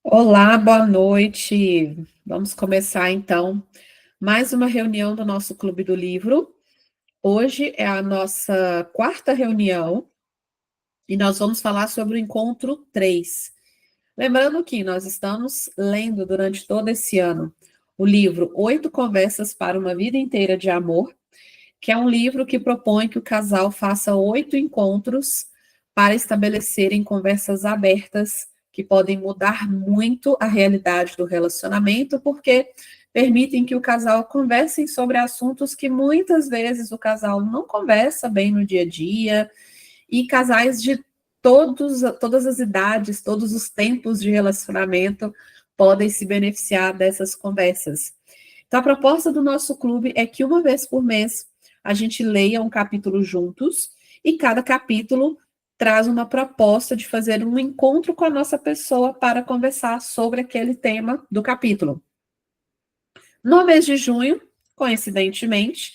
Olá, boa noite. Vamos começar então mais uma reunião do nosso Clube do Livro. Hoje é a nossa quarta reunião e nós vamos falar sobre o encontro 3. Lembrando que nós estamos lendo durante todo esse ano o livro Oito Conversas para uma Vida Inteira de Amor, que é um livro que propõe que o casal faça 8 encontros para estabelecerem conversas abertas que podem mudar muito a realidade do relacionamento, porque permitem que o casal conversem sobre assuntos que muitas vezes o casal não conversa bem no dia a dia, e casais de todas as idades, todos os tempos de relacionamento podem se beneficiar dessas conversas. Então, a proposta do nosso clube é que uma vez por mês a gente leia um capítulo juntos e cada capítulo traz uma proposta de fazer um encontro com a nossa pessoa para conversar sobre aquele tema do capítulo. No mês de junho, coincidentemente,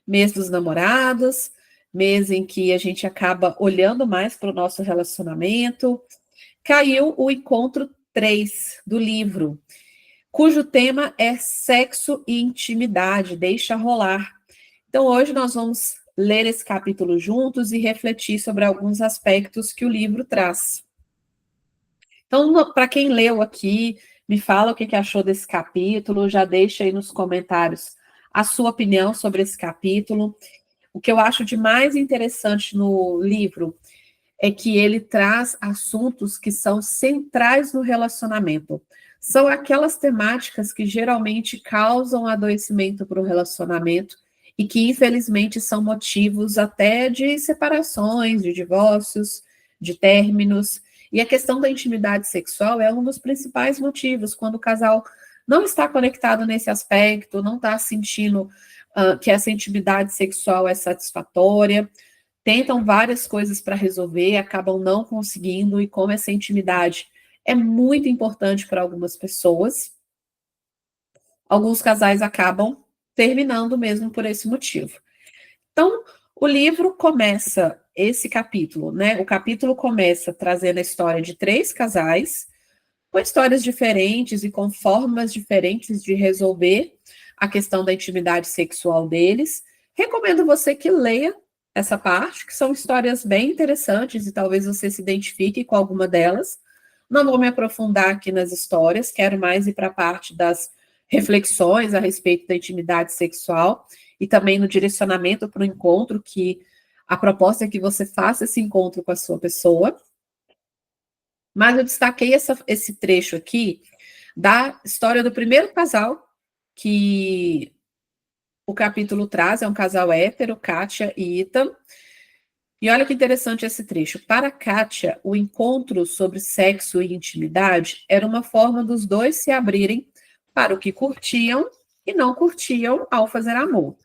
mês dos namorados, mês em que a gente acaba olhando mais para o nosso relacionamento, caiu o encontro 3 do livro, cujo tema é sexo e intimidade, deixa rolar. Então, hoje nós vamos ler esse capítulo juntos e refletir sobre alguns aspectos que o livro traz. Então, para quem leu aqui, me fala o que achou desse capítulo, já deixa aí nos comentários a sua opinião sobre esse capítulo. O que eu acho de mais interessante no livro é que ele traz assuntos que são centrais no relacionamento. São aquelas temáticas que geralmente causam adoecimento para o relacionamento e que, infelizmente, são motivos até de separações, de divórcios, de términos. E a questão da intimidade sexual é um dos principais motivos, quando o casal não está conectado nesse aspecto, não está sentindo que essa intimidade sexual é satisfatória, tentam várias coisas para resolver, acabam não conseguindo, e como essa intimidade é muito importante para algumas pessoas, alguns casais acabam terminando mesmo por esse motivo. Então, o livro começa, esse capítulo, né? O capítulo começa trazendo a história de 3 casais, com histórias diferentes e com formas diferentes de resolver a questão da intimidade sexual deles. Recomendo você que leia essa parte, que são histórias bem interessantes e talvez você se identifique com alguma delas. Não vou me aprofundar aqui nas histórias, quero mais ir para a parte das reflexões a respeito da intimidade sexual e também no direcionamento para o encontro, que a proposta é que você faça esse encontro com a sua pessoa. Mas eu destaquei esse trecho aqui da história do primeiro casal que o capítulo traz, é um casal hétero, Kátia e Ethan. E olha que interessante esse trecho. Para Kátia, o encontro sobre sexo e intimidade era uma forma dos dois se abrirem para o que curtiam e não curtiam ao fazer amor.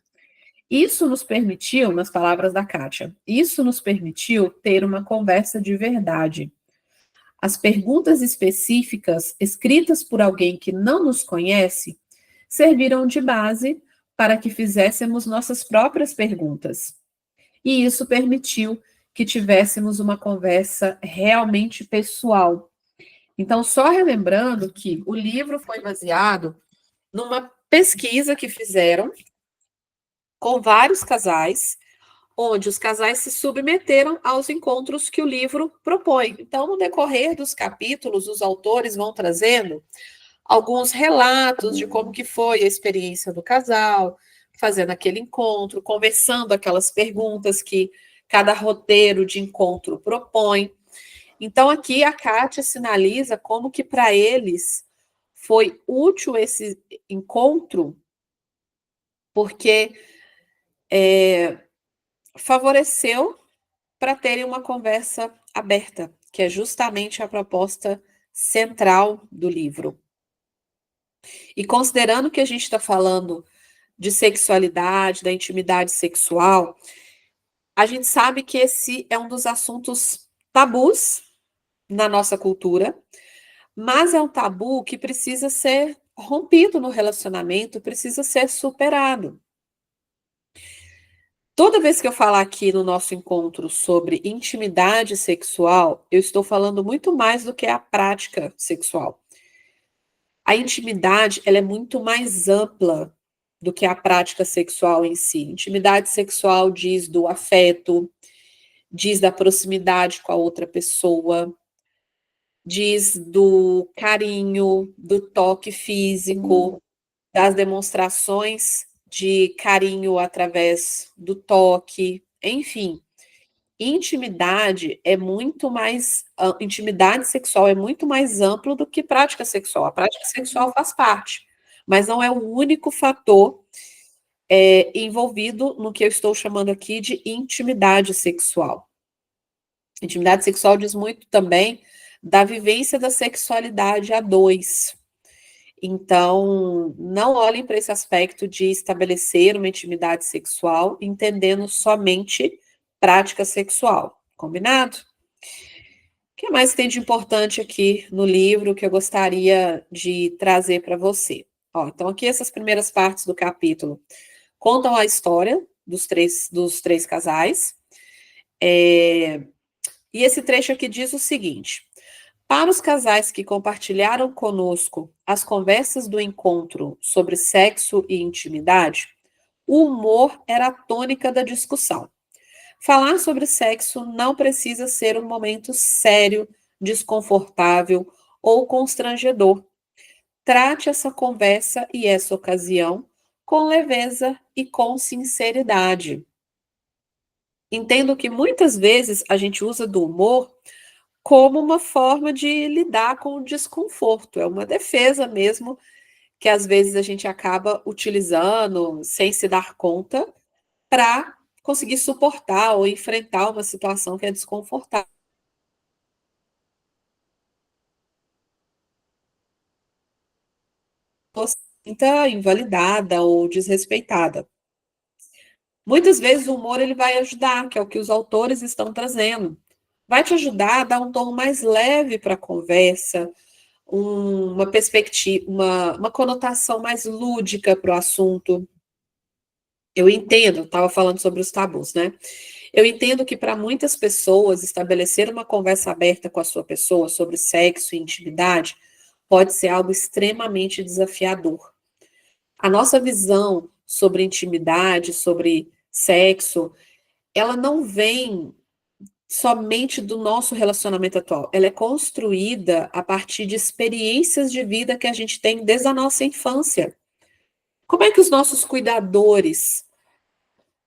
Isso nos permitiu, nas palavras da Kátia, isso nos permitiu ter uma conversa de verdade. As perguntas específicas, escritas por alguém que não nos conhece, serviram de base para que fizéssemos nossas próprias perguntas. E isso permitiu que tivéssemos uma conversa realmente pessoal. Então, só relembrando que o livro foi baseado numa pesquisa que fizeram com vários casais, onde os casais se submeteram aos encontros que o livro propõe. Então, no decorrer dos capítulos, os autores vão trazendo alguns relatos de como que foi a experiência do casal, fazendo aquele encontro, conversando aquelas perguntas que cada roteiro de encontro propõe. Então, aqui a Kátia sinaliza como que para eles foi útil esse encontro, porque favoreceu para terem uma conversa aberta, que é justamente a proposta central do livro. E considerando que a gente está falando de sexualidade, da intimidade sexual, a gente sabe que esse é um dos assuntos tabus na nossa cultura, mas é um tabu que precisa ser rompido no relacionamento, precisa ser superado. Toda vez que eu falar aqui no nosso encontro sobre intimidade sexual, eu estou falando muito mais do que a prática sexual. A intimidade, ela é muito mais ampla do que a prática sexual em si. Intimidade sexual diz do afeto, diz da proximidade com a outra pessoa, diz do carinho, do toque físico, das demonstrações de carinho através do toque, enfim. Intimidade sexual é muito mais amplo do que prática sexual. A prática sexual faz parte, mas não é o único fator envolvido no que eu estou chamando aqui de intimidade sexual. Intimidade sexual diz muito também da vivência da sexualidade a dois. Então, não olhem para esse aspecto de estabelecer uma intimidade sexual entendendo somente prática sexual. Combinado? O que mais tem de importante aqui no livro que eu gostaria de trazer para você? Ó, então, aqui essas primeiras partes do capítulo contam a história dos três casais. E esse trecho aqui diz o seguinte: para os casais que compartilharam conosco as conversas do encontro sobre sexo e intimidade, o humor era a tônica da discussão. Falar sobre sexo não precisa ser um momento sério, desconfortável ou constrangedor. Trate essa conversa e essa ocasião com leveza e com sinceridade. Entendo que muitas vezes a gente usa do humor como uma forma de lidar com o desconforto, é uma defesa mesmo que às vezes a gente acaba utilizando sem se dar conta para conseguir suportar ou enfrentar uma situação que é desconfortável, se sinta invalidada ou desrespeitada. Muitas vezes o humor ele vai ajudar, que é o que os autores estão trazendo. Vai te ajudar a dar um tom mais leve para a conversa, uma perspectiva, uma conotação mais lúdica para o assunto. Eu entendo, estava falando sobre os tabus, né? Eu entendo que para muitas pessoas estabelecer uma conversa aberta com a sua pessoa sobre sexo e intimidade pode ser algo extremamente desafiador. A nossa visão sobre intimidade, sobre sexo, ela não vem somente do nosso relacionamento atual. Ela é construída a partir de experiências de vida que a gente tem desde a nossa infância. Como é que os nossos cuidadores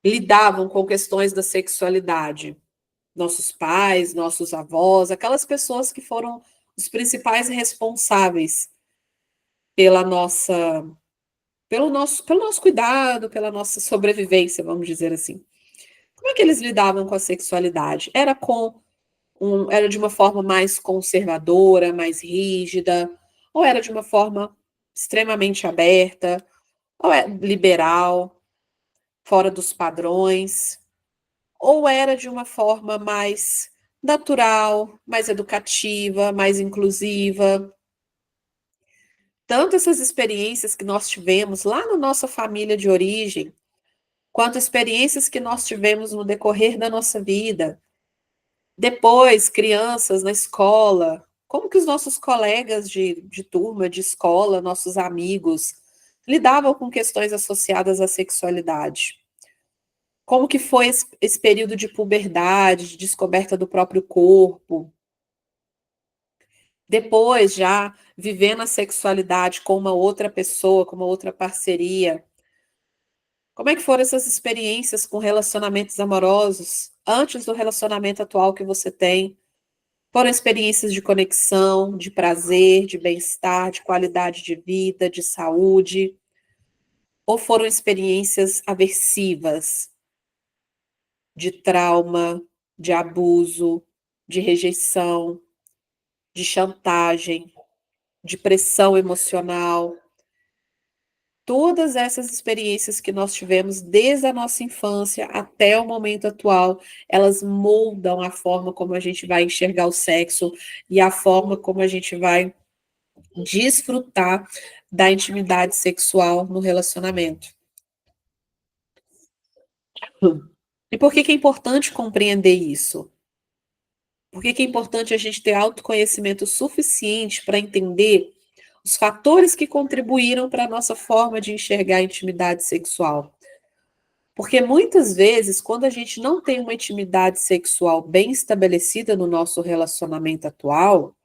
lidavam com questões da sexualidade? Nossos pais, nossos avós, aquelas pessoas que foram os principais responsáveis pela nossa, pelo nosso cuidado, pela nossa sobrevivência, vamos dizer assim. Como é que eles lidavam com a sexualidade? Era de uma forma mais conservadora, mais rígida, ou era de uma forma extremamente aberta, ou é liberal, fora dos padrões, ou era de uma forma mais natural, mais educativa, mais inclusiva. Tanto essas experiências que nós tivemos lá na nossa família de origem, quanto experiências que nós tivemos no decorrer da nossa vida. Depois, crianças na escola, como que os nossos colegas de turma, de escola, nossos amigos, lidavam com questões associadas à sexualidade? Como que foi esse período de puberdade, de descoberta do próprio corpo? Depois, já vivendo a sexualidade com uma outra pessoa, com uma outra parceria, como é que foram essas experiências com relacionamentos amorosos antes do relacionamento atual que você tem? Foram experiências de conexão, de prazer, de bem-estar, de qualidade de vida, de saúde? Ou foram experiências aversivas, de trauma, de abuso, de rejeição, de chantagem, de pressão emocional? Todas essas experiências que nós tivemos desde a nossa infância até o momento atual, elas moldam a forma como a gente vai enxergar o sexo e a forma como a gente vai desfrutar da intimidade sexual no relacionamento. E por que que é importante compreender isso? Por que que é importante a gente ter autoconhecimento suficiente para entender os fatores que contribuíram para a nossa forma de enxergar a intimidade sexual. Porque muitas vezes, quando a gente não tem uma intimidade sexual bem estabelecida no nosso relacionamento atual,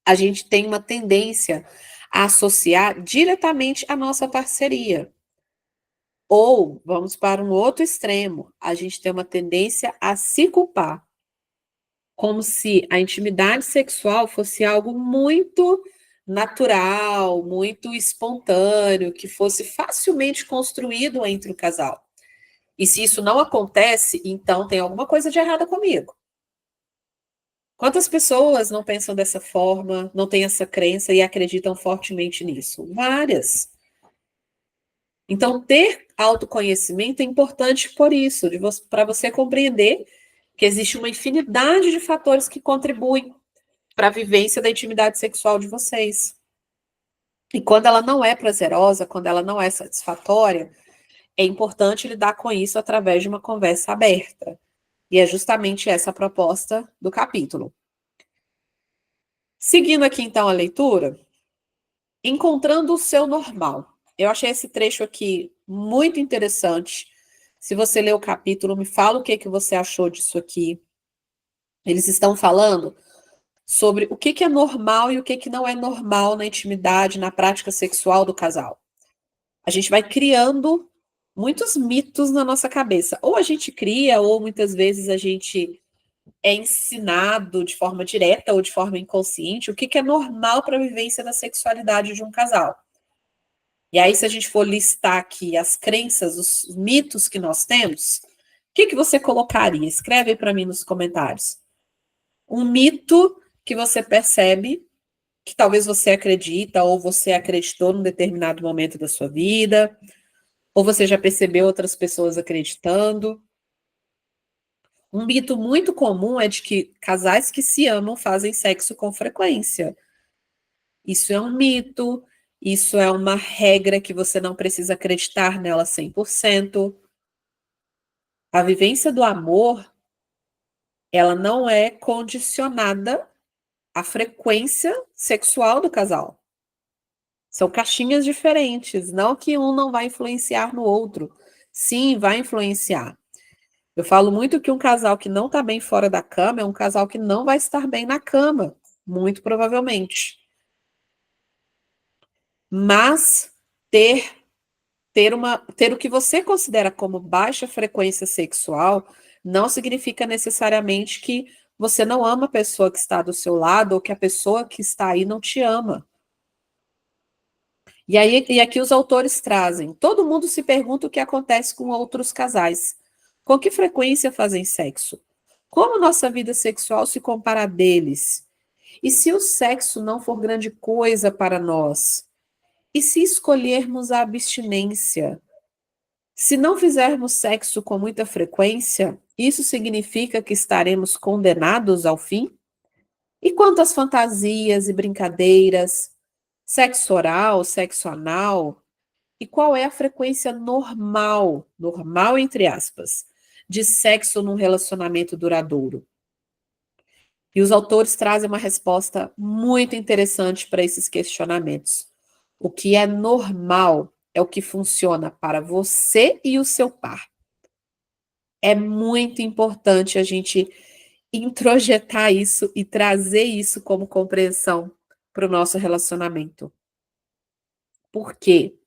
a gente tem uma tendência a associar diretamente a nossa parceria. Ou, vamos para um outro extremo, a gente tem uma tendência a se culpar, como se a intimidade sexual fosse algo muito natural, muito espontâneo, que fosse facilmente construído entre o casal. E se isso não acontece, então tem alguma coisa de errada comigo. Quantas pessoas não pensam dessa forma, não têm essa crença e acreditam fortemente nisso? Várias. Então, ter autoconhecimento é importante por isso, para você compreender que existe uma infinidade de fatores que contribuem para a vivência da intimidade sexual de vocês. E quando ela não é prazerosa, quando ela não é satisfatória, é importante lidar com isso através de uma conversa aberta. E é justamente essa a proposta do capítulo. Seguindo aqui, então, a leitura, encontrando o seu normal. Eu achei esse trecho aqui muito interessante. Se você ler o capítulo, me fala o que você achou disso aqui. Eles estão falando sobre o que é normal e o que não é normal na intimidade, na prática sexual do casal. A gente vai criando muitos mitos na nossa cabeça. Ou a gente cria, ou muitas vezes a gente é ensinado de forma direta ou de forma inconsciente o que é normal para a vivência da sexualidade de um casal. E aí, se a gente for listar aqui as crenças, os mitos que nós temos, o que você colocaria? Escreve aí para mim nos comentários. Um mito que você percebe, que talvez você acredita ou você acreditou num determinado momento da sua vida, ou você já percebeu outras pessoas acreditando. Um mito muito comum é de que casais que se amam fazem sexo com frequência. Isso é um mito, isso é uma regra que você não precisa acreditar nela 100%. A vivência do amor, ela não é condicionada à frequência sexual do casal. São caixinhas diferentes, não que um não vai influenciar no outro. Sim, vai influenciar. Eu falo muito que um casal que não está bem fora da cama é um casal que não vai estar bem na cama, muito provavelmente. Mas ter o que você considera como baixa frequência sexual não significa necessariamente que você não ama a pessoa que está do seu lado ou que a pessoa que está aí não te ama. E aqui os autores trazem. Todo mundo se pergunta o que acontece com outros casais. Com que frequência fazem sexo? Como nossa vida sexual se compara a deles? E se o sexo não for grande coisa para nós? E se escolhermos a abstinência? Se não fizermos sexo com muita frequência, isso significa que estaremos condenados ao fim? E quanto às fantasias e brincadeiras, sexo oral, sexo anal, e qual é a frequência normal, normal entre aspas, de sexo num relacionamento duradouro? E os autores trazem uma resposta muito interessante para esses questionamentos. O que é normal é o que funciona para você e o seu par. É muito importante a gente introjetar isso e trazer isso como compreensão para o nosso relacionamento. Por quê?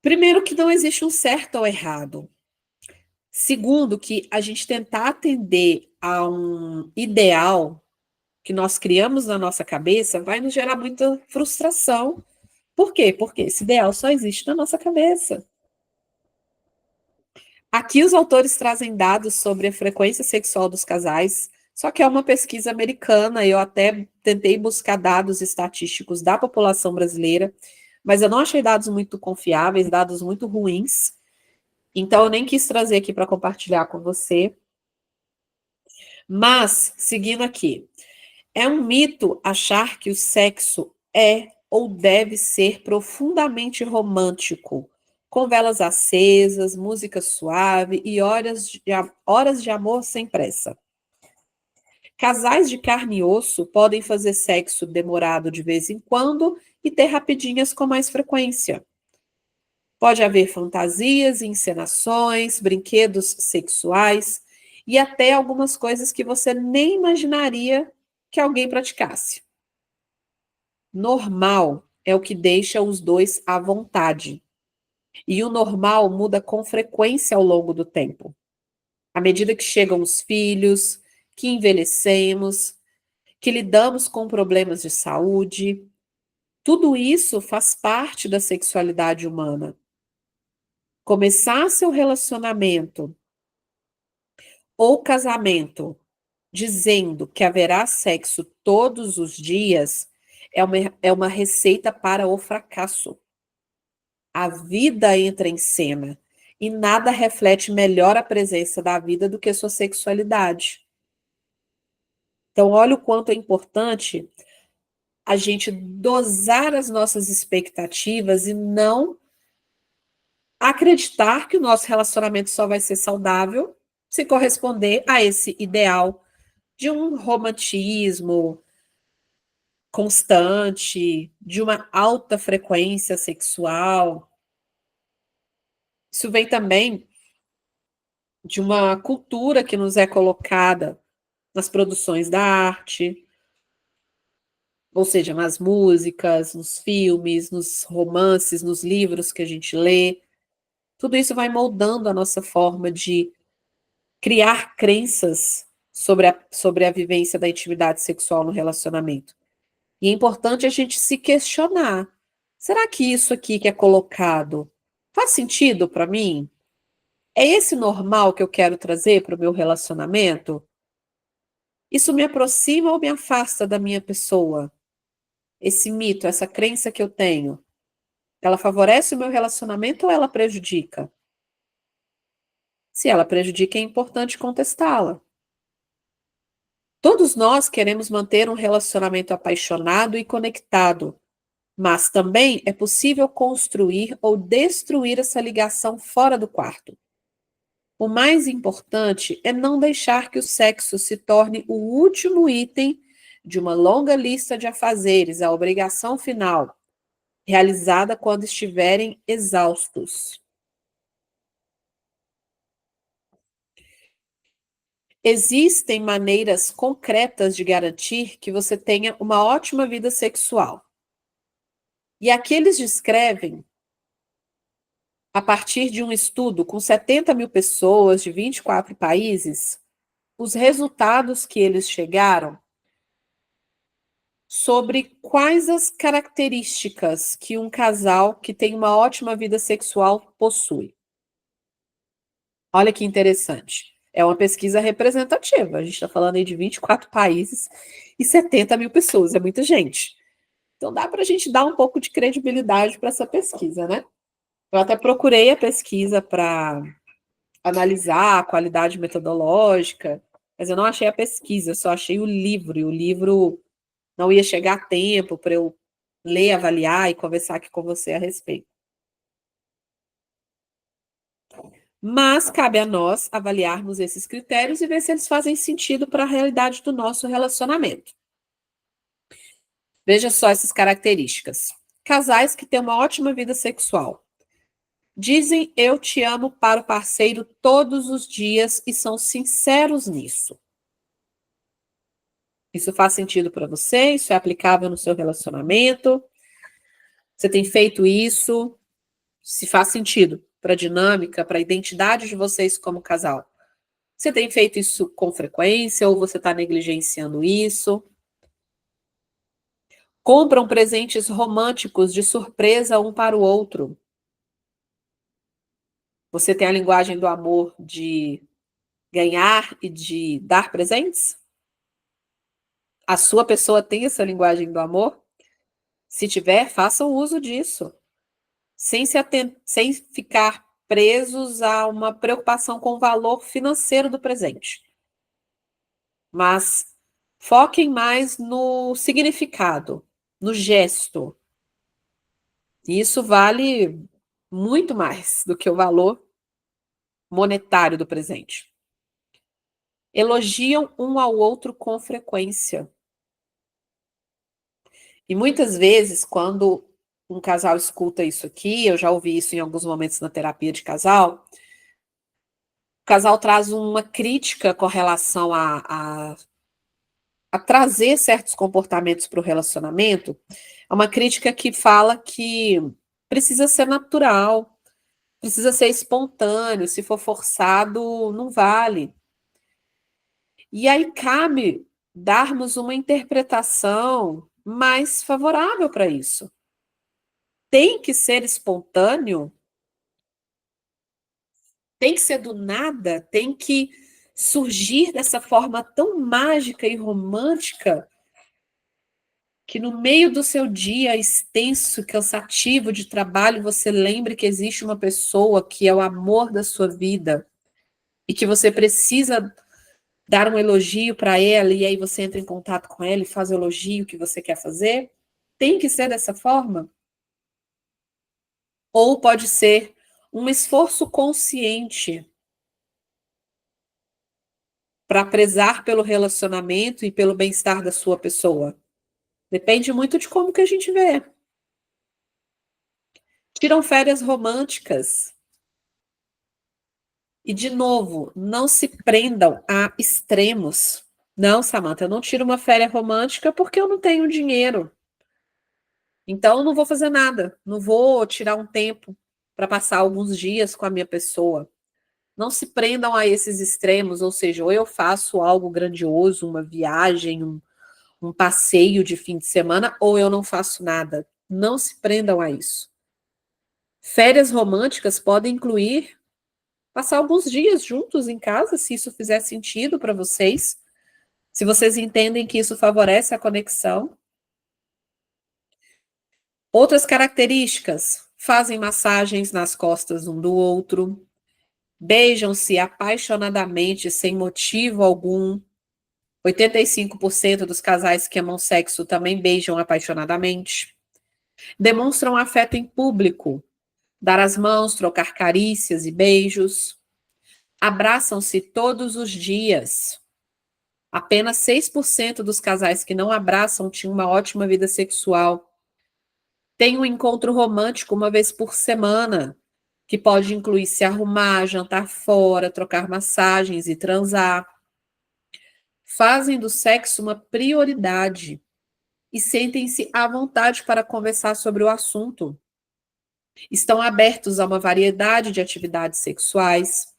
Primeiro, que não existe um certo ou errado. Segundo, que a gente tentar atender a um ideal que nós criamos na nossa cabeça vai nos gerar muita frustração. Por quê? Porque esse ideal só existe na nossa cabeça. Aqui os autores trazem dados sobre a frequência sexual dos casais, só que é uma pesquisa americana, eu até tentei buscar dados estatísticos da população brasileira, mas eu não achei dados muito confiáveis, dados muito ruins, então eu nem quis trazer aqui para compartilhar com você. Mas, seguindo aqui, é um mito achar que o sexo é ou deve ser profundamente romântico, com velas acesas, música suave e horas de amor sem pressa. Casais de carne e osso podem fazer sexo demorado de vez em quando e ter rapidinhas com mais frequência. Pode haver fantasias, encenações, brinquedos sexuais e até algumas coisas que você nem imaginaria que alguém praticasse. Normal é o que deixa os dois à vontade. E o normal muda com frequência ao longo do tempo. À medida que chegam os filhos, que envelhecemos, que lidamos com problemas de saúde, tudo isso faz parte da sexualidade humana. Começar seu relacionamento ou casamento dizendo que haverá sexo todos os dias é uma receita para o fracasso. A vida entra em cena e nada reflete melhor a presença da vida do que sua sexualidade. Então, olha o quanto é importante a gente dosar as nossas expectativas e não acreditar que o nosso relacionamento só vai ser saudável se corresponder a esse ideal de um romantismo constante, de uma alta frequência sexual. Isso vem também de uma cultura que nos é colocada nas produções da arte, ou seja, nas músicas, nos filmes, nos romances, nos livros que a gente lê. Tudo isso vai moldando a nossa forma de criar crenças sobre a vivência da intimidade sexual no relacionamento. E é importante a gente se questionar: será que isso aqui que é colocado faz sentido para mim? É esse normal que eu quero trazer para o meu relacionamento? Isso me aproxima ou me afasta da minha pessoa? Esse mito, essa crença que eu tenho, ela favorece o meu relacionamento ou ela prejudica? Se ela prejudica, é importante contestá-la. Todos nós queremos manter um relacionamento apaixonado e conectado, mas também é possível construir ou destruir essa ligação fora do quarto. O mais importante é não deixar que o sexo se torne o último item de uma longa lista de afazeres, a obrigação final, realizada quando estiverem exaustos. Existem maneiras concretas de garantir que você tenha uma ótima vida sexual. E aqui eles descrevem, a partir de um estudo com 70 mil pessoas de 24 países, os resultados que eles chegaram sobre quais as características que um casal que tem uma ótima vida sexual possui. Olha que interessante. É uma pesquisa representativa. A gente está falando aí de 24 países e 70 mil pessoas. É muita gente. Então dá para a gente dar um pouco de credibilidade para essa pesquisa, né? Eu até procurei a pesquisa para analisar a qualidade metodológica, mas eu não achei a pesquisa, eu só achei o livro. E o livro não ia chegar a tempo para eu ler, avaliar e conversar aqui com você a respeito. Mas cabe a nós avaliarmos esses critérios e ver se eles fazem sentido para a realidade do nosso relacionamento. Veja só essas características. Casais que têm uma ótima vida sexual. Dizem eu te amo para o parceiro todos os dias e são sinceros nisso. Isso faz sentido para você? Isso é aplicável no seu relacionamento? Você tem feito isso? Se faz sentido para a dinâmica, para a identidade de vocês como casal. Você tem feito isso com frequência ou você está negligenciando isso? Compram presentes românticos de surpresa um para o outro. Você tem a linguagem do amor de ganhar e de dar presentes? A sua pessoa tem essa linguagem do amor? Se tiver, façam uso disso, sem ficar presos a uma preocupação com o valor financeiro do presente. Mas foquem mais no significado, no gesto. E isso vale muito mais do que o valor monetário do presente. elogiam um ao outro com frequência. E muitas vezes, quando um casal escuta isso aqui, eu já ouvi isso em alguns momentos na terapia de casal, o casal traz uma crítica com relação a trazer certos comportamentos para o relacionamento, é uma crítica que fala que precisa ser natural, precisa ser espontâneo, se for forçado, não vale. E aí cabe darmos uma interpretação mais favorável para isso. Tem que ser espontâneo? Tem que ser do nada? Tem que surgir dessa forma tão mágica e romântica que no meio do seu dia extenso, cansativo de trabalho, você lembre que existe uma pessoa que é o amor da sua vida e que você precisa dar um elogio para ela e aí você entra em contato com ela e faz o elogio que você quer fazer? Tem que ser dessa forma? Ou pode ser um esforço consciente para prezar pelo relacionamento e pelo bem-estar da sua pessoa? Depende muito de como que a gente vê. Tiram férias românticas. E, de novo, não se prendam a extremos. Não, Samantha, eu não tiro uma férias romântica porque eu não tenho dinheiro. Então, eu não vou fazer nada. Não vou tirar um tempo para passar alguns dias com a minha pessoa. Não se prendam a esses extremos, ou seja, ou eu faço algo grandioso, uma viagem, um passeio de fim de semana, ou eu não faço nada. Não se prendam a isso. Férias românticas podem incluir passar alguns dias juntos em casa, se isso fizer sentido para vocês, se vocês entendem que isso favorece a conexão. Outras características: fazem massagens nas costas um do outro, beijam-se apaixonadamente sem motivo algum. 85% dos casais que amam sexo também beijam apaixonadamente. Demonstram afeto em público, dar as mãos, trocar carícias e beijos. Abraçam-se todos os dias. Apenas 6% dos casais que não abraçam tinham uma ótima vida sexual. Tem um encontro romântico uma vez por semana, que pode incluir se arrumar, jantar fora, trocar massagens e transar. Fazem do sexo uma prioridade e sentem-se à vontade para conversar sobre o assunto. Estão abertos a uma variedade de atividades sexuais,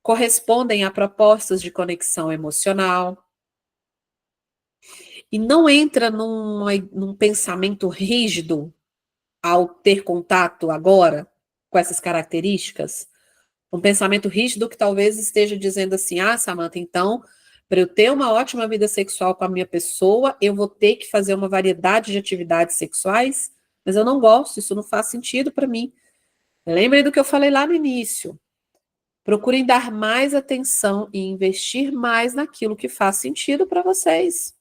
correspondem a propostas de conexão emocional e não entra num pensamento rígido ao ter contato agora com essas características. Um pensamento rígido que talvez esteja dizendo assim: ah, Samantha, então, para eu ter uma ótima vida sexual com a minha pessoa, eu vou ter que fazer uma variedade de atividades sexuais, mas eu não gosto, isso não faz sentido para mim. Lembrem do que eu falei lá no início. Procurem dar mais atenção e investir mais naquilo que faz sentido para vocês.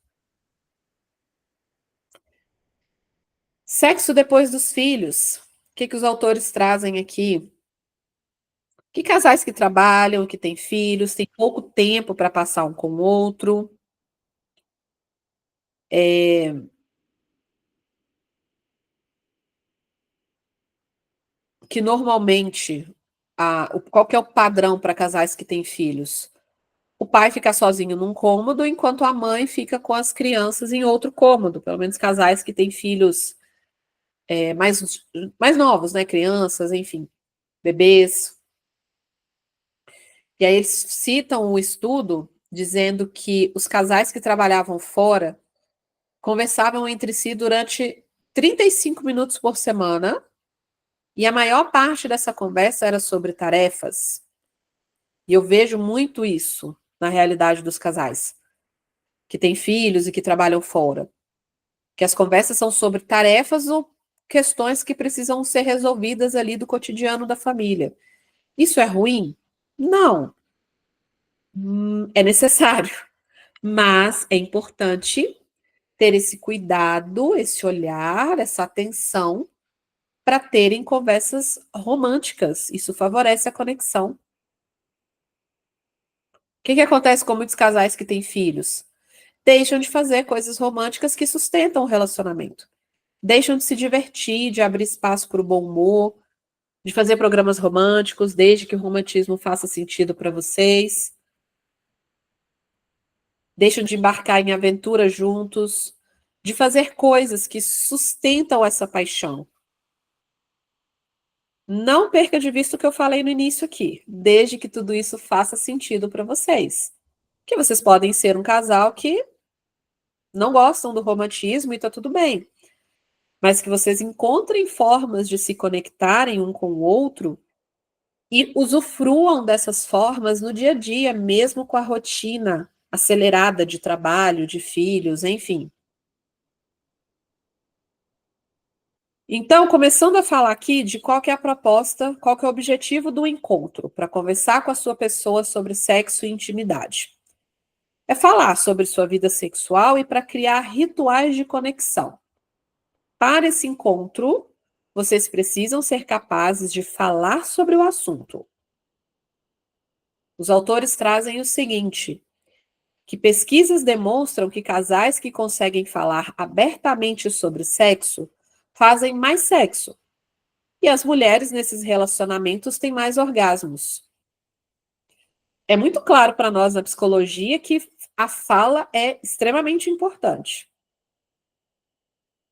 Sexo depois dos filhos. O que os autores trazem aqui? Que casais que trabalham, que têm filhos, têm pouco tempo para passar um com o outro. Que normalmente, qual que é o padrão para casais que têm filhos? O pai fica sozinho num cômodo, enquanto a mãe fica com as crianças em outro cômodo. Pelo menos casais que têm filhos mais novos, né? Crianças, enfim, bebês. E aí eles citam o estudo dizendo que os casais que trabalhavam fora conversavam entre si durante 35 minutos por semana, e a maior parte dessa conversa era sobre tarefas. E eu vejo muito isso na realidade dos casais que têm filhos e que trabalham fora. Que as conversas são sobre tarefas ou questões que precisam ser resolvidas ali do cotidiano da família. Isso é ruim? Não. É necessário. Mas é importante ter esse cuidado, esse olhar, essa atenção para terem conversas românticas. Isso favorece a conexão. que acontece com muitos casais que têm filhos? Deixam de fazer coisas românticas que sustentam o relacionamento. Deixam de se divertir, de abrir espaço para o bom humor, de fazer programas românticos, desde que o romantismo faça sentido para vocês. Deixam de embarcar em aventuras juntos, de fazer coisas que sustentam essa paixão. Não perca de vista o que eu falei no início aqui, desde que tudo isso faça sentido para vocês. Que vocês podem ser um casal que não gostam do romantismo e tá tudo bem, mas que vocês encontrem formas de se conectarem um com o outro e usufruam dessas formas no dia a dia, mesmo com a rotina acelerada de trabalho, de filhos, enfim. Então, começando a falar aqui de qual que é a proposta, qual que é o objetivo do encontro, para conversar com a sua pessoa sobre sexo e intimidade. É falar sobre sua vida sexual e para criar rituais de conexão. Para esse encontro, vocês precisam ser capazes de falar sobre o assunto. Os autores trazem o seguinte, que pesquisas demonstram que casais que conseguem falar abertamente sobre sexo fazem mais sexo. E as mulheres nesses relacionamentos têm mais orgasmos. É muito claro para nós na psicologia que a fala é extremamente importante.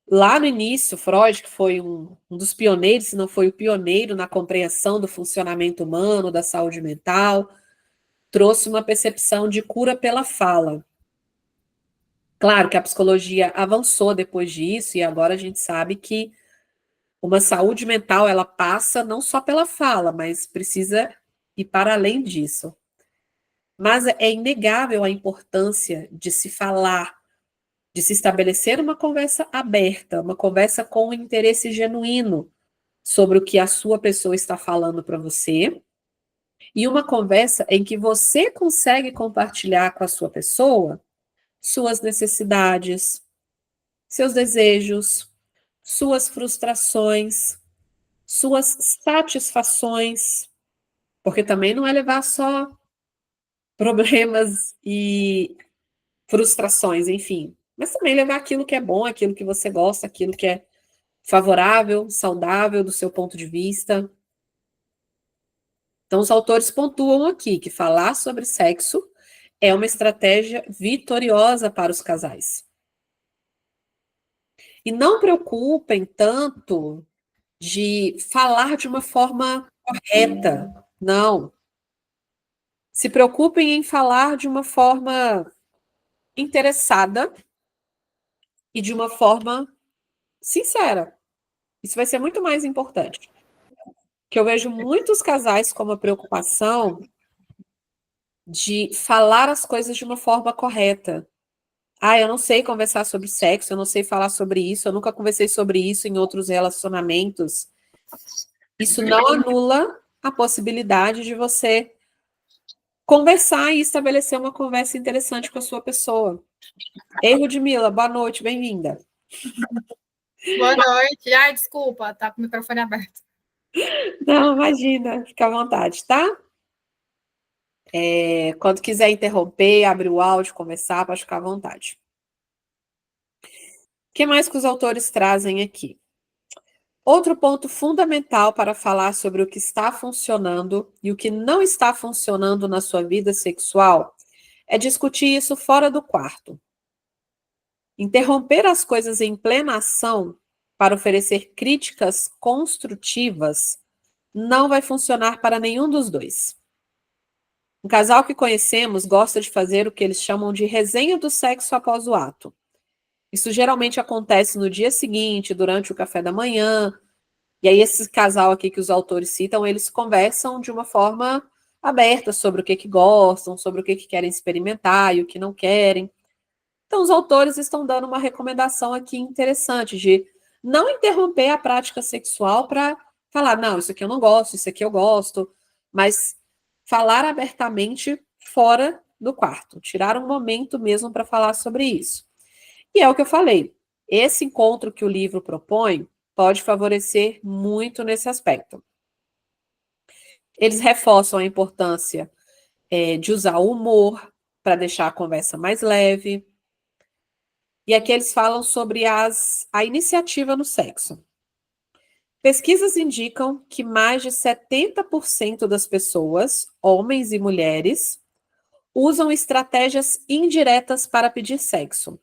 Lá no início, Freud, que foi um dos pioneiros, se não foi o pioneiro na compreensão do funcionamento humano, da saúde mental, trouxe uma percepção de cura pela fala. Claro que a psicologia avançou depois disso e agora a gente sabe que uma saúde mental ela passa não só pela fala, mas precisa ir para além disso. Mas é inegável a importância de se falar, de se estabelecer uma conversa aberta, uma conversa com interesse genuíno sobre o que a sua pessoa está falando para você, e uma conversa em que você consegue compartilhar com a sua pessoa suas necessidades, seus desejos, suas frustrações, suas satisfações, porque também não é levar só problemas e frustrações, enfim, mas também levar aquilo que é bom, aquilo que você gosta, aquilo que é favorável, saudável do seu ponto de vista. Então, os autores pontuam aqui que falar sobre sexo é uma estratégia vitoriosa para os casais. E não preocupem tanto de falar de uma forma correta, não. Se preocupem em falar de uma forma interessada e de uma forma sincera. Isso vai ser muito mais importante. Que eu vejo muitos casais com uma preocupação de falar as coisas de uma forma correta. Ah, eu não sei conversar sobre sexo, eu não sei falar sobre isso, eu nunca conversei sobre isso em outros relacionamentos. Isso não anula a possibilidade de você conversar e estabelecer uma conversa interessante com a sua pessoa. Ei, Ludmila, boa noite, bem-vinda. Boa noite. Ai, desculpa, tá com o microfone aberto. Não, imagina, fica à vontade, tá? Quando quiser interromper, abrir o áudio, conversar, pode ficar à vontade. O que mais que os autores trazem aqui? Outro ponto fundamental para falar sobre o que está funcionando e o que não está funcionando na sua vida sexual é discutir isso fora do quarto. Interromper as coisas em plena ação para oferecer críticas construtivas não vai funcionar para nenhum dos dois. Um casal que conhecemos gosta de fazer o que eles chamam de resenha do sexo após o ato. Isso geralmente acontece no dia seguinte, durante o café da manhã. E aí esse casal aqui que os autores citam, eles conversam de uma forma aberta sobre o que gostam, sobre o que querem experimentar e o que não querem. Então, os autores estão dando uma recomendação aqui interessante de não interromper a prática sexual para falar, não, isso aqui eu não gosto, isso aqui eu gosto, mas falar abertamente fora do quarto, tirar um momento mesmo para falar sobre isso. E é o que eu falei, esse encontro que o livro propõe pode favorecer muito nesse aspecto. Eles reforçam a importância de usar o humor para deixar a conversa mais leve. E aqui eles falam sobre a iniciativa no sexo. Pesquisas indicam que mais de 70% das pessoas, homens e mulheres, usam estratégias indiretas para pedir sexo.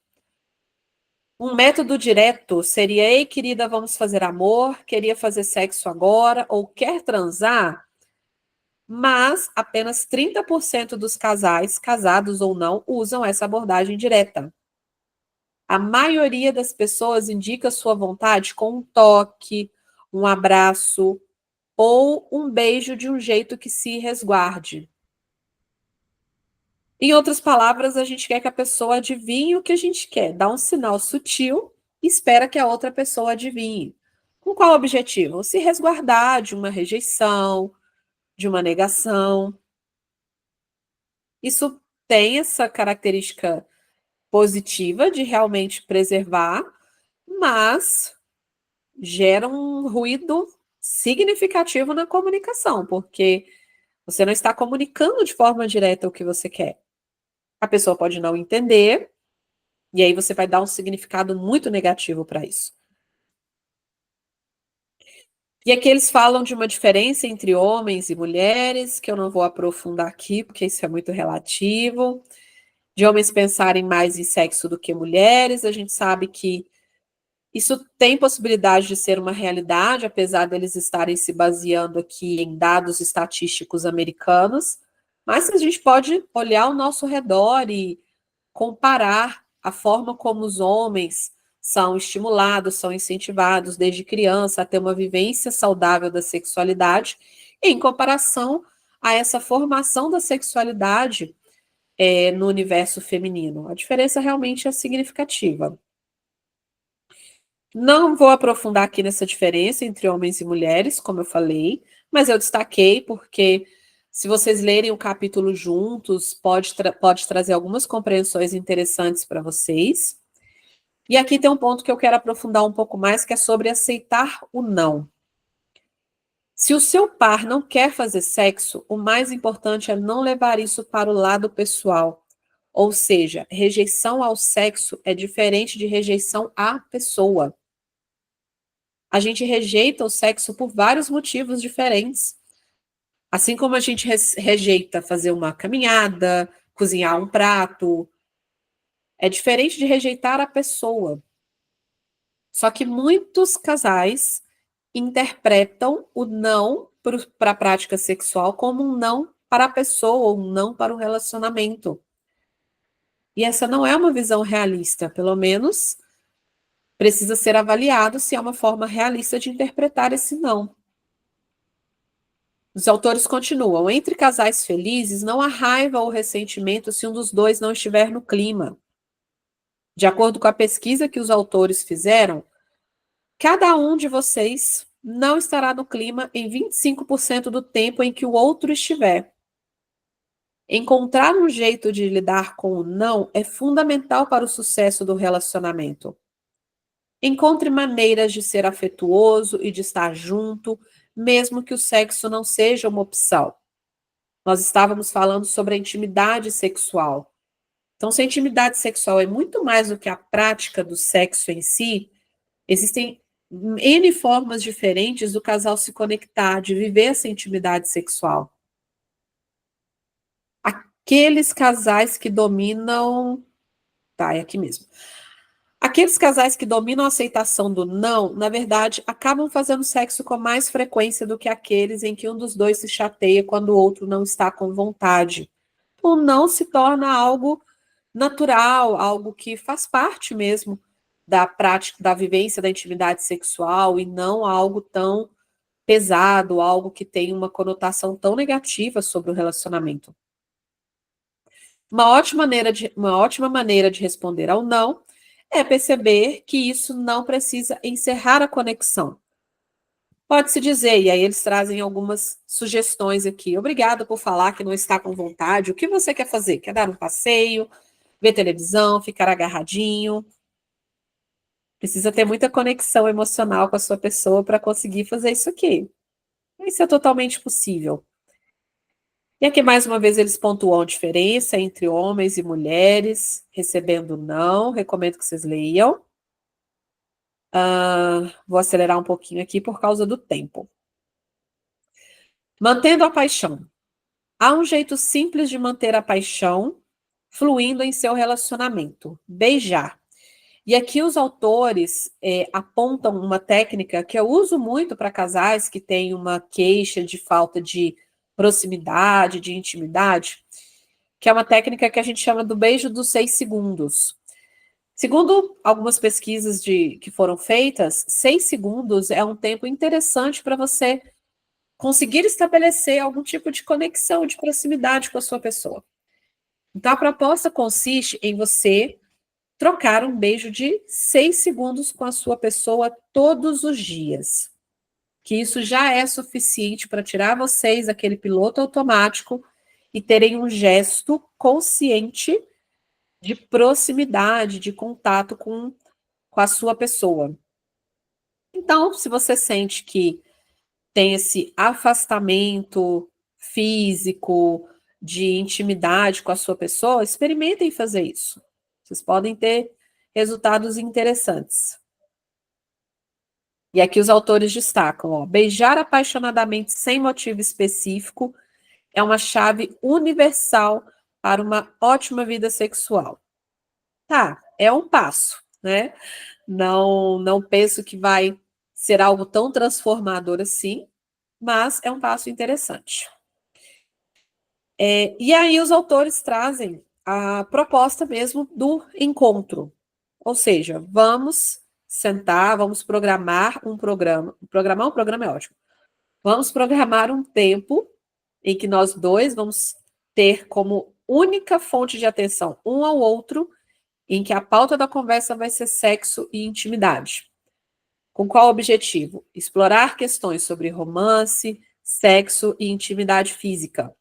Um método direto seria: ei, querida, vamos fazer amor, queria fazer sexo agora, ou quer transar? Mas apenas 30% dos casais, casados ou não, usam essa abordagem direta. A maioria das pessoas indica sua vontade com um toque, um abraço ou um beijo de um jeito que se resguarde. Em outras palavras, a gente quer que a pessoa adivinhe o que a gente quer, dá um sinal sutil e espera que a outra pessoa adivinhe. Com qual objetivo? Se resguardar de uma rejeição, de uma negação. Isso tem essa característica positiva de realmente preservar, mas gera um ruído significativo na comunicação, porque você não está comunicando de forma direta o que você quer. A pessoa pode não entender, e aí você vai dar um significado muito negativo para isso. E aqui eles falam de uma diferença entre homens e mulheres, que eu não vou aprofundar aqui, porque isso é muito relativo. De homens pensarem mais em sexo do que mulheres, a gente sabe que isso tem possibilidade de ser uma realidade, apesar deles estarem se baseando aqui em dados estatísticos americanos, mas a gente pode olhar ao nosso redor e comparar a forma como os homens são estimulados, são incentivados desde criança a ter uma vivência saudável da sexualidade, em comparação a essa formação da sexualidade no universo feminino. A diferença realmente é significativa. Não vou aprofundar aqui nessa diferença entre homens e mulheres, como eu falei, mas eu destaquei porque, se vocês lerem o capítulo juntos, pode trazer algumas compreensões interessantes para vocês. E aqui tem um ponto que eu quero aprofundar um pouco mais, que é sobre aceitar o não. Se o seu par não quer fazer sexo, o mais importante é não levar isso para o lado pessoal. Ou seja, rejeição ao sexo é diferente de rejeição à pessoa. A gente rejeita o sexo por vários motivos diferentes. Assim como a gente rejeita fazer uma caminhada, cozinhar um prato, é diferente de rejeitar a pessoa. Só que muitos casais interpretam o não para a prática sexual como um não para a pessoa, ou um não para o relacionamento. E essa não é uma visão realista, pelo menos precisa ser avaliado se é uma forma realista de interpretar esse não. Os autores continuam: entre casais felizes, não há raiva ou ressentimento se um dos dois não estiver no clima. De acordo com a pesquisa que os autores fizeram, cada um de vocês não estará no clima em 25% do tempo em que o outro estiver. Encontrar um jeito de lidar com o não é fundamental para o sucesso do relacionamento. Encontre maneiras de ser afetuoso e de estar junto, mesmo que o sexo não seja uma opção. Nós estávamos falando sobre a intimidade sexual. Então, se a intimidade sexual é muito mais do que a prática do sexo em si, existem N formas diferentes do casal se conectar, de viver essa intimidade sexual. Aqueles casais que dominam... Tá, é aqui mesmo. Aqueles casais que dominam a aceitação do não, na verdade, acabam fazendo sexo com mais frequência do que aqueles em que um dos dois se chateia quando o outro não está com vontade. O não se torna algo natural, algo que faz parte mesmo da prática, da vivência da intimidade sexual, e não algo tão pesado, algo que tem uma conotação tão negativa sobre o relacionamento. Uma ótima maneira de responder ao não é perceber que isso não precisa encerrar a conexão. Pode-se dizer, e aí eles trazem algumas sugestões aqui. Obrigada por falar que não está com vontade. O que você quer fazer? Quer dar um passeio, ver televisão, ficar agarradinho? Precisa ter muita conexão emocional com a sua pessoa para conseguir fazer isso aqui. Isso é totalmente possível. E aqui, mais uma vez, eles pontuam a diferença entre homens e mulheres, recebendo não. Recomendo que vocês leiam. Vou acelerar um pouquinho aqui por causa do tempo. Mantendo a paixão. Há um jeito simples de manter a paixão fluindo em seu relacionamento: beijar. E aqui os autores apontam uma técnica que eu uso muito para casais que têm uma queixa de falta de proximidade, de intimidade, que é uma técnica que a gente chama do beijo dos 6 segundos. Segundo algumas pesquisas que foram feitas, 6 segundos é um tempo interessante para você conseguir estabelecer algum tipo de conexão, de proximidade com a sua pessoa. Então, a proposta consiste em você trocar um beijo de 6 segundos com a sua pessoa todos os dias. Que isso já é suficiente para tirar vocês aquele piloto automático e terem um gesto consciente de proximidade, de contato com a sua pessoa. Então, se você sente que tem esse afastamento físico, de intimidade com a sua pessoa, experimentem fazer isso. Vocês podem ter resultados interessantes. E aqui os autores destacam, ó, beijar apaixonadamente sem motivo específico é uma chave universal para uma ótima vida sexual. Tá, é um passo, né? Não penso que vai ser algo tão transformador assim, mas é um passo interessante. E aí os autores trazem a proposta mesmo do encontro. Ou seja, vamos sentar, vamos programar um programa. Programar um programa é ótimo. Vamos programar um tempo em que nós dois vamos ter como única fonte de atenção um ao outro, em que a pauta da conversa vai ser sexo e intimidade. Com qual objetivo? Explorar questões sobre romance, sexo e intimidade física.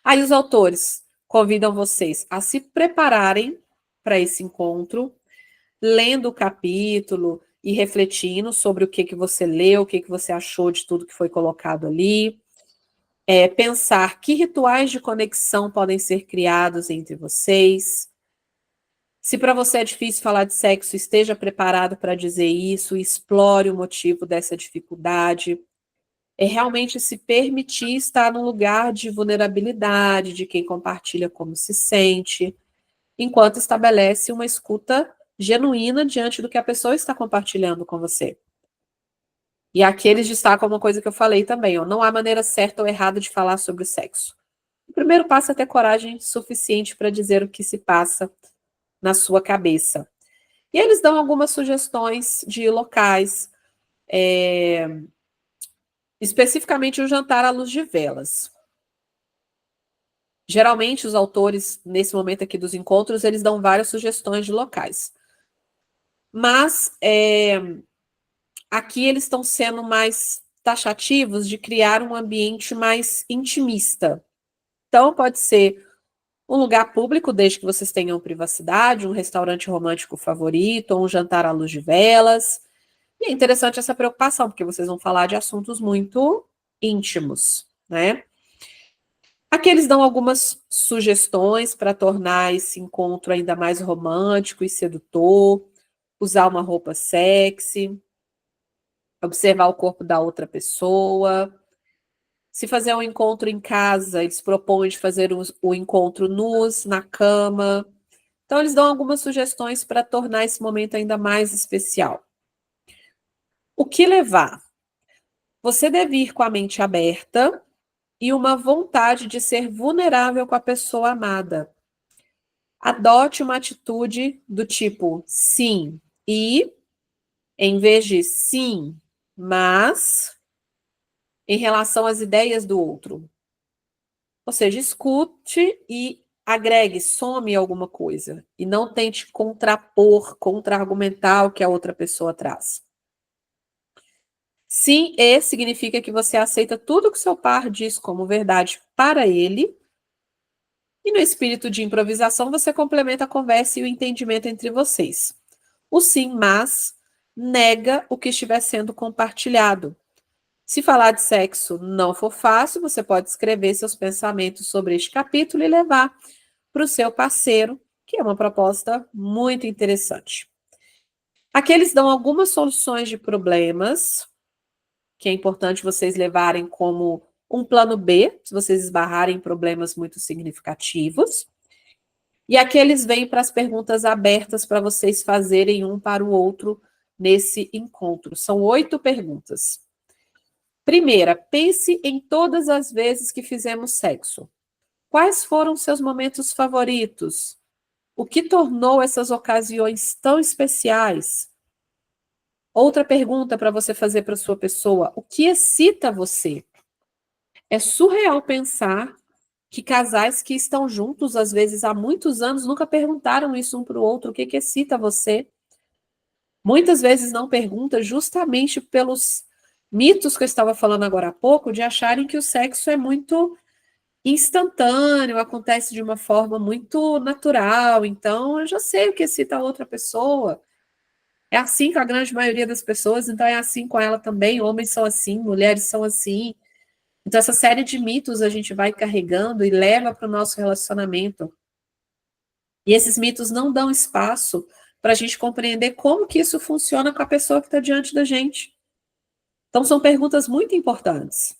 Aí os autores convidam vocês a se prepararem para esse encontro, lendo o capítulo e refletindo sobre o que você leu, o que você achou de tudo que foi colocado ali. Pensar que rituais de conexão podem ser criados entre vocês. Se para você é difícil falar de sexo, esteja preparado para dizer isso, explore o motivo dessa dificuldade. Realmente se permitir estar num lugar de vulnerabilidade, de quem compartilha como se sente, enquanto estabelece uma escuta genuína diante do que a pessoa está compartilhando com você. E aqui eles destacam uma coisa que eu falei também, ó, não há maneira certa ou errada de falar sobre o sexo. O primeiro passo é ter coragem suficiente para dizer o que se passa na sua cabeça. E eles dão algumas sugestões de locais, especificamente o jantar à luz de velas. Geralmente, os autores, nesse momento aqui dos encontros, eles dão várias sugestões de locais. Mas, aqui eles estão sendo mais taxativos de criar um ambiente mais intimista. Então, pode ser um lugar público, desde que vocês tenham privacidade, um restaurante romântico favorito, ou um jantar à luz de velas. E é interessante essa preocupação, porque vocês vão falar de assuntos muito íntimos, né? Aqui eles dão algumas sugestões para tornar esse encontro ainda mais romântico e sedutor, usar uma roupa sexy, observar o corpo da outra pessoa. Se fazer um encontro em casa, eles propõem de fazer o encontro nus, na cama. Então, eles dão algumas sugestões para tornar esse momento ainda mais especial. O que levar? Você deve ir com a mente aberta e uma vontade de ser vulnerável com a pessoa amada. Adote uma atitude do tipo sim e, em vez de sim, mas, em relação às ideias do outro. Ou seja, escute e agregue, some alguma coisa. E não tente contrapor, contra-argumentar o que a outra pessoa traz. Sim e significa que você aceita tudo que seu par diz como verdade para ele. E no espírito de improvisação, você complementa a conversa e o entendimento entre vocês. O sim, mas nega o que estiver sendo compartilhado. Se falar de sexo não for fácil, você pode escrever seus pensamentos sobre este capítulo e levar para o seu parceiro, que é uma proposta muito interessante. Aqui eles dão algumas soluções de problemas, que é importante vocês levarem como um plano B, se vocês esbarrarem em problemas muito significativos. E aqui eles vêm para as perguntas abertas para vocês fazerem um para o outro nesse encontro. São 8 perguntas. Primeira, pense em todas as vezes que fizemos sexo. Quais foram seus momentos favoritos? O que tornou essas ocasiões tão especiais? Outra pergunta para você fazer para sua pessoa: o que excita você? É surreal pensar que casais que estão juntos, às vezes há muitos anos, nunca perguntaram isso um para o outro: o que excita você? Muitas vezes não pergunta justamente pelos mitos que eu estava falando agora há pouco, de acharem que o sexo é muito instantâneo, acontece de uma forma muito natural. Então, eu já sei o que excita a outra pessoa. É assim com a grande maioria das pessoas, então é assim com ela também. Homens são assim, mulheres são assim. Então, essa série de mitos a gente vai carregando e leva para o nosso relacionamento. E esses mitos não dão espaço para a gente compreender como que isso funciona com a pessoa que está diante da gente. Então, são perguntas muito importantes.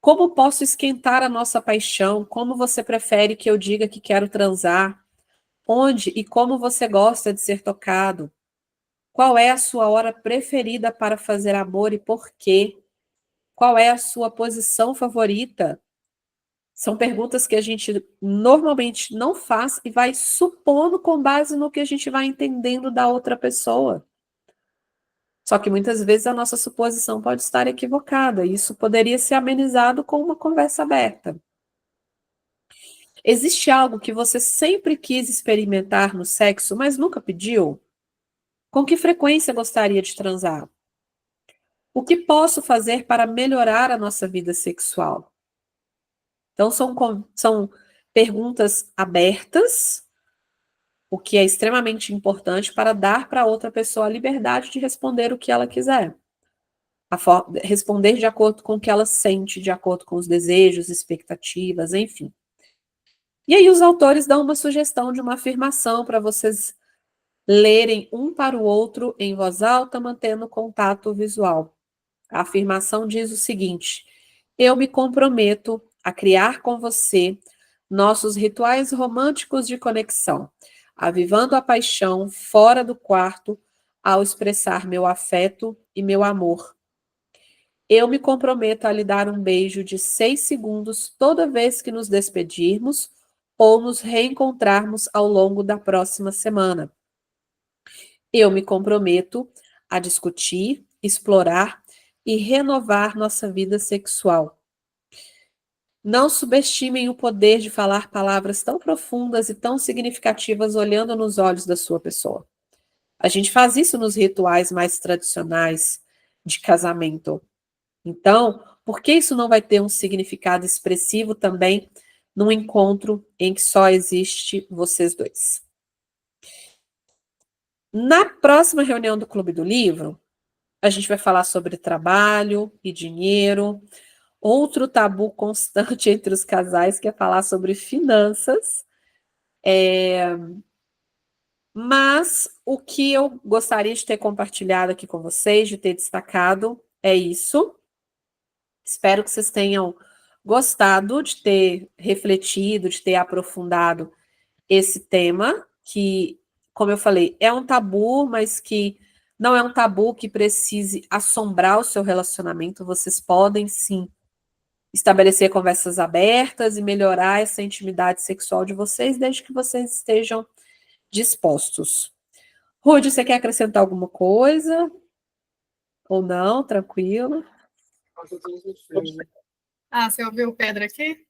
Como posso esquentar a nossa paixão? Como você prefere que eu diga que quero transar? Onde e como você gosta de ser tocado? Qual é a sua hora preferida para fazer amor e por quê? Qual é a sua posição favorita? São perguntas que a gente normalmente não faz e vai supondo com base no que a gente vai entendendo da outra pessoa. Só que muitas vezes a nossa suposição pode estar equivocada, e isso poderia ser amenizado com uma conversa aberta. Existe algo que você sempre quis experimentar no sexo, mas nunca pediu? Com que frequência gostaria de transar? O que posso fazer para melhorar a nossa vida sexual? Então, são perguntas abertas, o que é extremamente importante para dar para outra pessoa a liberdade de responder o que ela quiser. Responder de acordo com o que ela sente, de acordo com os desejos, expectativas, enfim. E aí os autores dão uma sugestão de uma afirmação para vocês lerem um para o outro em voz alta, mantendo contato visual. A afirmação diz o seguinte: eu me comprometo a criar com você nossos rituais românticos de conexão, avivando a paixão fora do quarto ao expressar meu afeto e meu amor. Eu me comprometo a lhe dar um beijo de 6 segundos toda vez que nos despedirmos ou nos reencontrarmos ao longo da próxima semana. Eu me comprometo a discutir, explorar e renovar nossa vida sexual. Não subestimem o poder de falar palavras tão profundas e tão significativas olhando nos olhos da sua pessoa. A gente faz isso nos rituais mais tradicionais de casamento. Então, por que isso não vai ter um significado expressivo também num encontro em que só existe vocês dois? Na próxima reunião do Clube do Livro, a gente vai falar sobre trabalho e dinheiro. Outro tabu constante entre os casais que é falar sobre finanças. Mas o que eu gostaria de ter compartilhado aqui com vocês, de ter destacado, é isso. Espero que vocês tenham gostado de ter refletido, de ter aprofundado esse tema, que, como eu falei, é um tabu, mas que não é um tabu que precise assombrar o seu relacionamento. Vocês podem, sim, estabelecer conversas abertas e melhorar essa intimidade sexual de vocês, desde que vocês estejam dispostos. Rude, você quer acrescentar alguma coisa? Ou não? Tranquilo? Ah, você ouviu o Pedro aqui?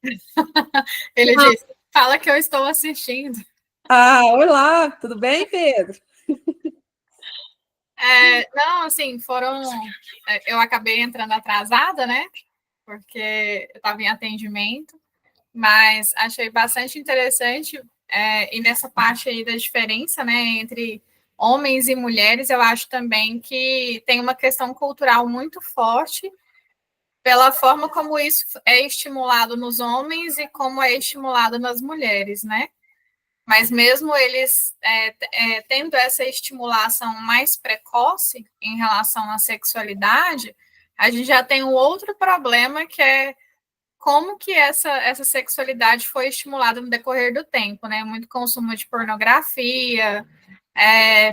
Ele disse: fala que eu estou assistindo. Ah, olá, tudo bem, Pedro? Não, assim, eu acabei entrando atrasada, né? Porque eu estava em atendimento, mas achei bastante interessante. E nessa parte aí da diferença, né, entre homens e mulheres, eu acho também que tem uma questão cultural muito forte pela forma como isso é estimulado nos homens e como é estimulado nas mulheres, né? Mas mesmo eles tendo essa estimulação mais precoce em relação à sexualidade, a gente já tem um outro problema que é como que essa sexualidade foi estimulada no decorrer do tempo, né? Muito consumo de pornografia,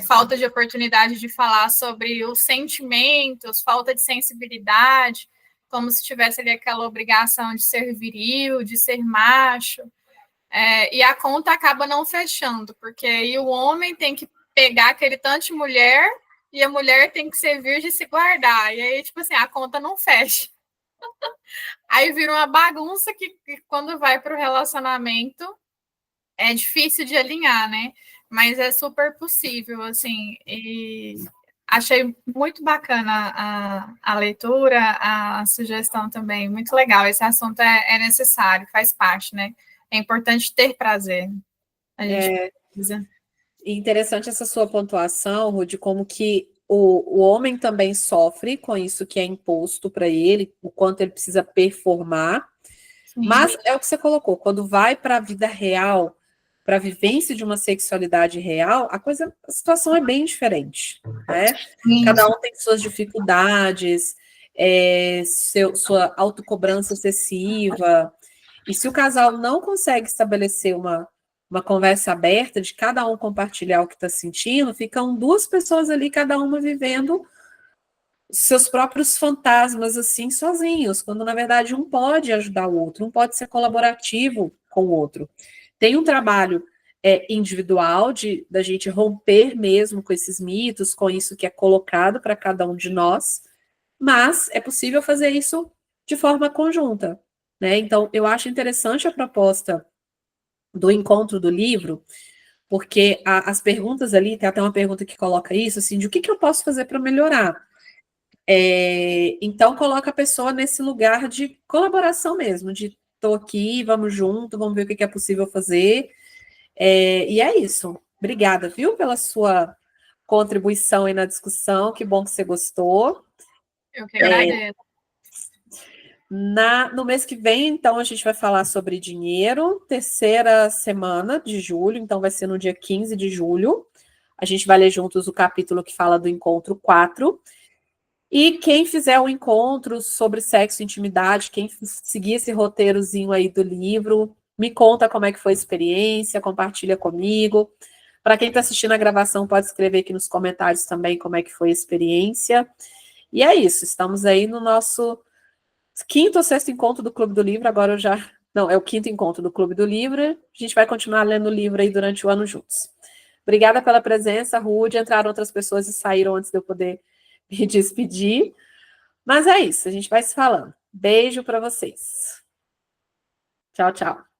falta de oportunidade de falar sobre os sentimentos, falta de sensibilidade, como se tivesse ali aquela obrigação de ser viril, de ser macho. E a conta acaba não fechando, porque aí o homem tem que pegar aquele tanto de mulher e a mulher tem que ser virgem e se guardar. E aí, tipo assim, a conta não fecha. Aí vira uma bagunça que quando vai para o relacionamento é difícil de alinhar, né? Mas é super possível, assim. E achei muito bacana a leitura, a sugestão também. Muito legal. Esse assunto é necessário, faz parte, né? É importante ter prazer. A gente precisa. Interessante essa sua pontuação, Ruth, como que o homem também sofre com isso que é imposto para ele, o quanto ele precisa performar. Sim. Mas é o que você colocou, quando vai para a vida real, para a vivência de uma sexualidade real, a situação é bem diferente, né? Cada um tem suas dificuldades, sua autocobrança excessiva, e se o casal não consegue estabelecer uma conversa aberta, de cada um compartilhar o que está sentindo, ficam duas pessoas ali, cada uma vivendo seus próprios fantasmas, assim, sozinhos, quando, na verdade, um pode ajudar o outro, um pode ser colaborativo com o outro. Tem um trabalho individual da gente romper mesmo com esses mitos, com isso que é colocado para cada um de nós, mas é possível fazer isso de forma conjunta, né? Então, eu acho interessante a proposta do encontro do livro, porque as perguntas ali, tem até uma pergunta que coloca isso, assim, de o que eu posso fazer para melhorar? Então, coloca a pessoa nesse lugar de colaboração mesmo, de estou aqui, vamos junto, vamos ver o que é possível fazer. E é isso. Obrigada, viu, pela sua contribuição aí na discussão. Que bom que você gostou. Eu que agradeço. No mês que vem, então, a gente vai falar sobre dinheiro, terceira semana de julho, então vai ser no dia 15 de julho. A gente vai ler juntos o capítulo que fala do encontro 4. E quem fizer o encontro sobre sexo e intimidade, quem seguir esse roteirozinho aí do livro, me conta como é que foi a experiência, compartilha comigo. Para quem está assistindo a gravação, pode escrever aqui nos comentários também como é que foi a experiência. E é isso, estamos aí no nosso quinto ou sexto encontro do Clube do Livro, agora eu já... Não, é o quinto encontro do Clube do Livro, a gente vai continuar lendo o livro aí durante o ano juntos. Obrigada pela presença, Rude, entraram outras pessoas e saíram antes de eu poder me despedir. Mas é isso, a gente vai se falando. Beijo para vocês. Tchau, tchau.